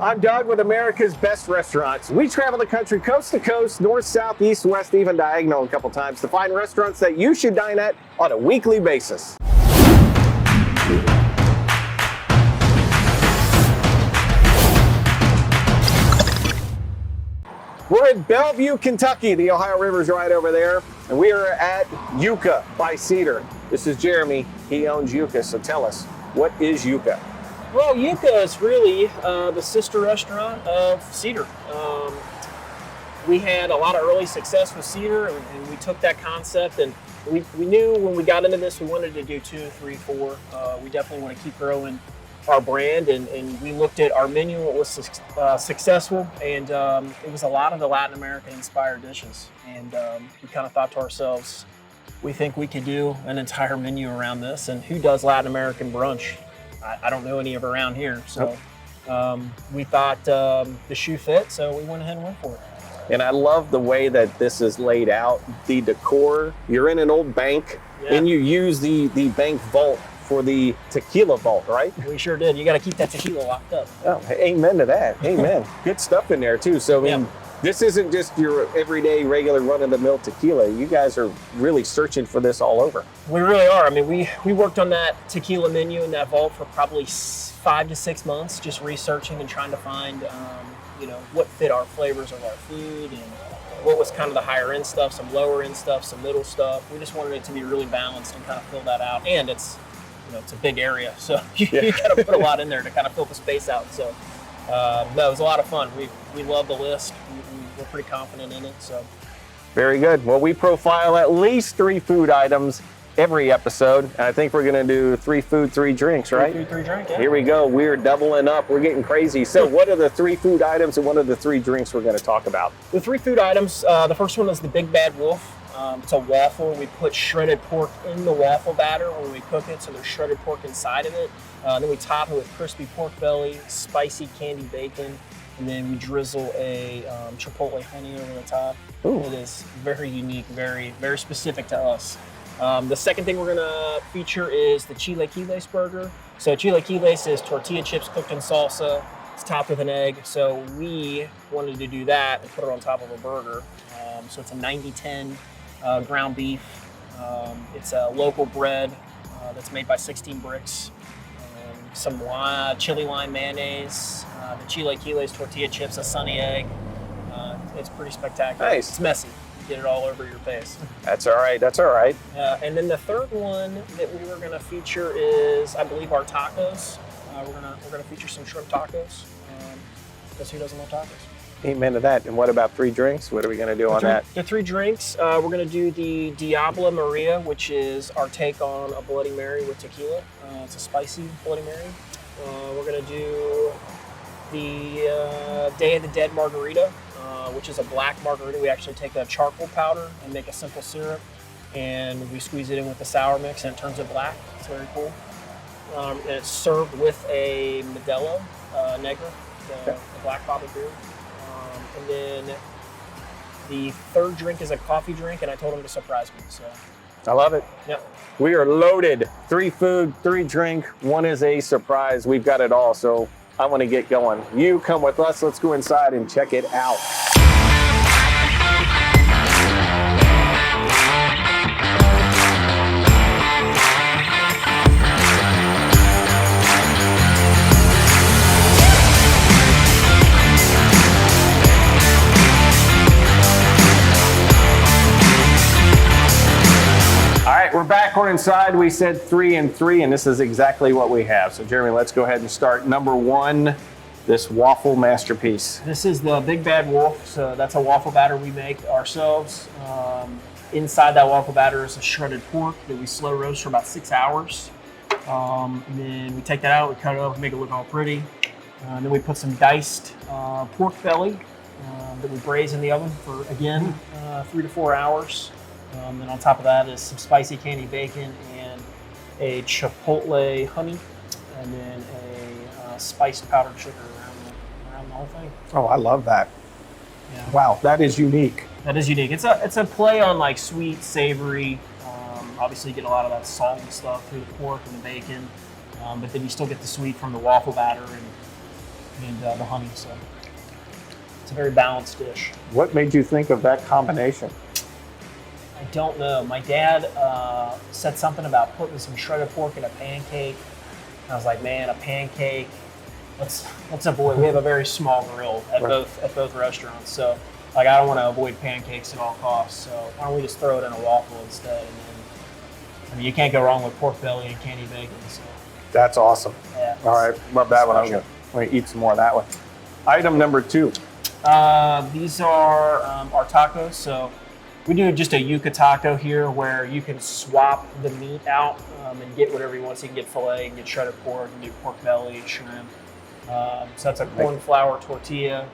I'm Doug with America's Best Restaurants. We travel the country coast to coast, north, south, east, west, even diagonal a couple times to find restaurants that you should dine at on a weekly basis. We're in Bellevue, Kentucky. The Ohio River's right over there. And we are at Yuca by Cedar. This is Jeremy. He owns Yuca, so tell us, what is Yuca? Well, Yuca is really the sister restaurant of Cedar. We had a lot of early success with Cedar, and we took that concept, and we knew when we got into this, we wanted to do 2, 3, 4. We definitely want to keep growing our brand, and we looked at our menu. It was successful, and it was a lot of the Latin American inspired dishes. And we kind of thought to ourselves, we think we could do an entire menu around this, and who does Latin American brunch? I don't know any of around here, so we thought the shoe fit, so we went ahead and went for it. And I love the way that this is laid out, the decor. You're in an old bank, and you use the bank vault for the tequila vault, right? We sure did. You got to keep that tequila locked up. Oh, amen to that. Amen. Good stuff in there, too. So, I mean, this isn't just your everyday, regular, run-of-the-mill tequila. You guys are really searching for this all over. We really are. I mean, we worked on that tequila menu in that vault for probably 5 to 6 months, just researching and trying to find, what fit our flavors of our food and what was kind of the higher end stuff, some lower end stuff, some middle stuff. We just wanted it to be really balanced and kind of fill that out. And it's a big area, so you got to put a lot in there to kind of fill the space out. So, no, it was a lot of fun. We love the list. We're pretty confident in it. So, very good. Well, we profile at least 3 food items every episode, and I think we're going to do 3 food, 3 drinks, right? 3 food, 3 drink. Yeah. Here we go. We're doubling up. We're getting crazy. So, what are the 3 food items and what are the 3 drinks we're going to talk about? The 3 food items. The first one is the Big Bad Wolf. It's a waffle. We put shredded pork in the waffle batter when we cook it, so there's shredded pork inside of it. Then we top it with crispy pork belly, spicy candy bacon, and then we drizzle a chipotle honey over the top. Ooh. It is very unique, very, very specific to us. The second thing we're going to feature is the Chilaquiles burger. So Chilaquiles is tortilla chips cooked in salsa. It's topped with an egg. So we wanted to do that and put it on top of a burger. So it's a 90-10 ground beef. It's a local bread that's made by 16 Bricks. Some chili lime mayonnaise, the Chilaquiles tortilla chips, a sunny egg. It's pretty spectacular. Nice. It's messy. You get it all over your face. That's all right. That's all right. And then the third one that we were going to feature is, I believe, our tacos. We're gonna feature some shrimp tacos. Because who doesn't love tacos? Amen to that. And what about 3 drinks? What are we going to do on that? The 3 drinks, we're going to do the Diablo Maria, which is our take on a Bloody Mary with tequila. It's a spicy Bloody Mary. We're going to do the Day of the Dead Margarita, which is a black margarita. We actually take a charcoal powder and make a simple syrup, and we squeeze it in with the sour mix, and it turns it black. It's very cool. And it's served with a Modelo Negra, the black bottle beer. And then the third drink is a coffee drink, and I told him to surprise me. So I love it. Yep. We are loaded. 3 food, 3 drink, 1 is a surprise. We've got it all. So I want to get going. You come with us. Let's go inside and check it out. We're back. We're inside. We said 3 and 3, and this is exactly what we have. So, Jeremy, let's go ahead and start. Number 1, this waffle masterpiece. This is the Big Bad Wolf. So that's a waffle batter we make ourselves. Inside that waffle batter is a shredded pork that we slow roast for about 6 hours. And then we take that out, we cut it up, make it look all pretty. And then we put some diced pork belly that we braise in the oven for, again, 3 to 4 hours. And on top of that is some spicy candy bacon and a chipotle honey, and then a spiced powdered sugar around the whole thing. Oh, I love that. Yeah. Wow, that is unique. That is unique. It's a play on like sweet, savory. Obviously, you get a lot of that salt and stuff through the pork and the bacon, but then you still get the sweet from the waffle batter and and the honey. So it's a very balanced dish. What made you think of that combination? I don't know. My dad said something about putting some shredded pork in a pancake. I was like, man, a pancake. Let's avoid. We have a very small grill at both restaurants, so like I don't want to avoid pancakes at all costs. So why don't we just throw it in a waffle instead? And then, I mean, you can't go wrong with pork belly and candy bacon. So That's awesome. yeah. All right, love that one. I'm gonna eat some more of that one. Item number 2. These are our tacos. So we do just a Yuca taco here where you can swap the meat out and get whatever you want. So you can get filet, you can get shredded pork, you can get pork belly, shrimp. So that's a corn flour tortilla,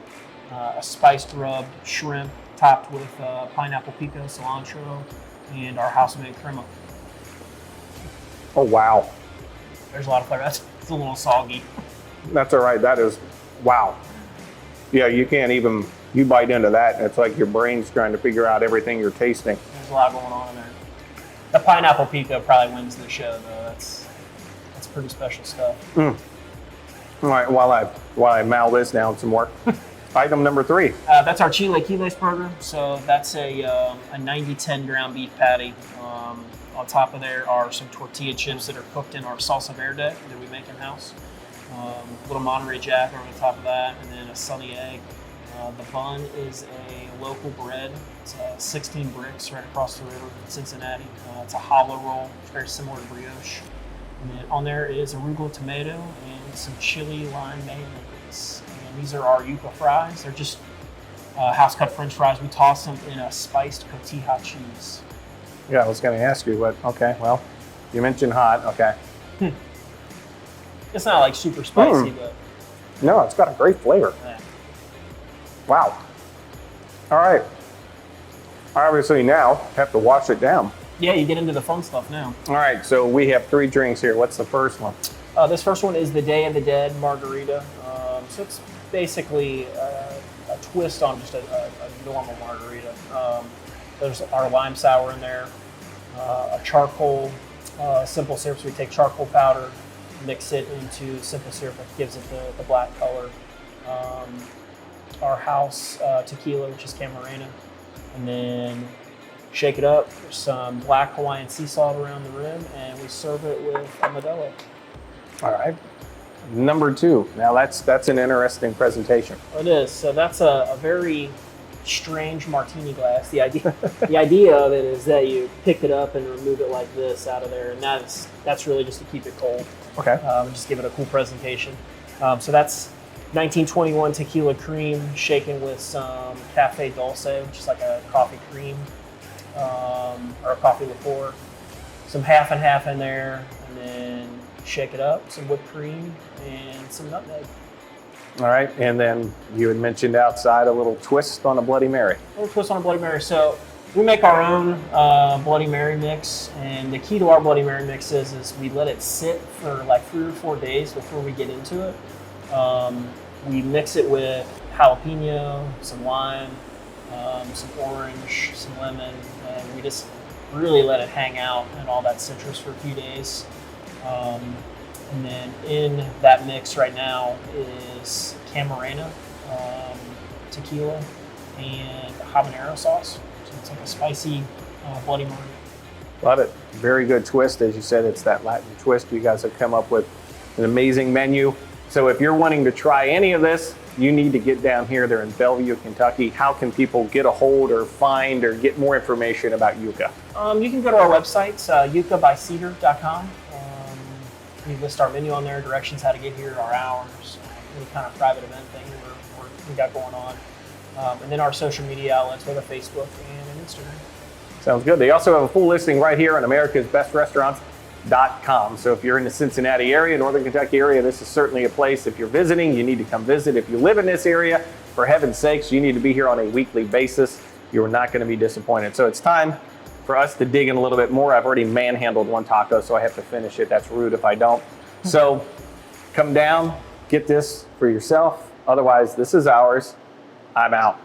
a spiced rubbed shrimp topped with pineapple pico, cilantro, and our house-made crema. Oh, wow. There's a lot of flavor. It's a little soggy. That's all right. That is, wow. Yeah, you can't even, you bite into that and it's like your brain's trying to figure out everything you're tasting. There's a lot going on in there. The pineapple pico probably wins the show, though. That's pretty special stuff. All right, while I mouth this down some more. Item number 3. That's our Chilaquiles burger. So that's a 90-10 ground beef patty. On top of there are some tortilla chips that are cooked in our salsa verde that we make in-house. Little Monterey Jack over the top of that, and then a sunny egg. The bun is a local bread. It's 16 bricks right across the river in Cincinnati. It's a hollow roll, very similar to brioche. And then on there is arugula tomato and some chili lime mayonnaise. And these are our Yuca fries. They're just house-cut French fries. We toss them in a spiced cotija cheese. Yeah, I was going to ask you what. Okay, well, you mentioned hot. Okay. It's not like super spicy, but No, it's got a great flavor. yeah. Wow. All right. Obviously now have to wash it down. Yeah, you get into the fun stuff now. All right, so we have 3 drinks here. What's the first one? This first one is the Day of the Dead margarita. So it's basically a twist on just a normal margarita. There's our lime sour in there, a charcoal simple syrup. So we take charcoal powder, mix it into simple syrup that gives it the black color. Our house tequila, which is Camarena, and then shake it up. There's some black Hawaiian sea salt around the rim, and we serve it with a Modelo. All right. Number 2. Now that's an interesting presentation. It is. So that's a very strange martini glass. The idea of it is that you pick it up and remove it like this out of there, and that's really just to keep it cold. Okay. Just give it a cool presentation. So that's 1921 tequila cream shaken with some Cafe Dulce, which is like a coffee cream or a coffee liqueur. Some half and half in there, and then shake it up. Some whipped cream and some nutmeg. All right, and then you had mentioned outside a little twist on a Bloody Mary. A little twist on a Bloody Mary. So we make our own Bloody Mary mix, and the key to our Bloody Mary mix is we let it sit for like 3 or 4 days before we get into it. We mix it with jalapeno, some lime, some orange, some lemon, and we just really let it hang out and all that citrus for a few days. And then in that mix right now is Camarena, tequila, and habanero sauce. So it's like a spicy Bloody Mary. Love it. Very good twist. As you said, it's that Latin twist. You guys have come up with an amazing menu. So if you're wanting to try any of this, you need to get down here. They're in Bellevue, Kentucky. How can people get a hold or find or get more information about Yuca? You can go to our website, yucabyscedar.com. We list our menu on there, directions how to get here, our hours, any kind of private event thing we got going on. And then our social media outlets, we have a Facebook and an Instagram. Sounds good. They also have a full listing right here on americasbestrestaurants.com. So if you're in the Cincinnati area, Northern Kentucky area, this is certainly a place. If you're visiting, you need to come visit. If you live in this area, for heaven's sakes, you need to be here on a weekly basis. You're not going to be disappointed. So it's time for us to dig in a little bit more. I've already manhandled one taco, so I have to finish it. That's rude if I don't. So come down, get this for yourself. Otherwise, this is ours. I'm out.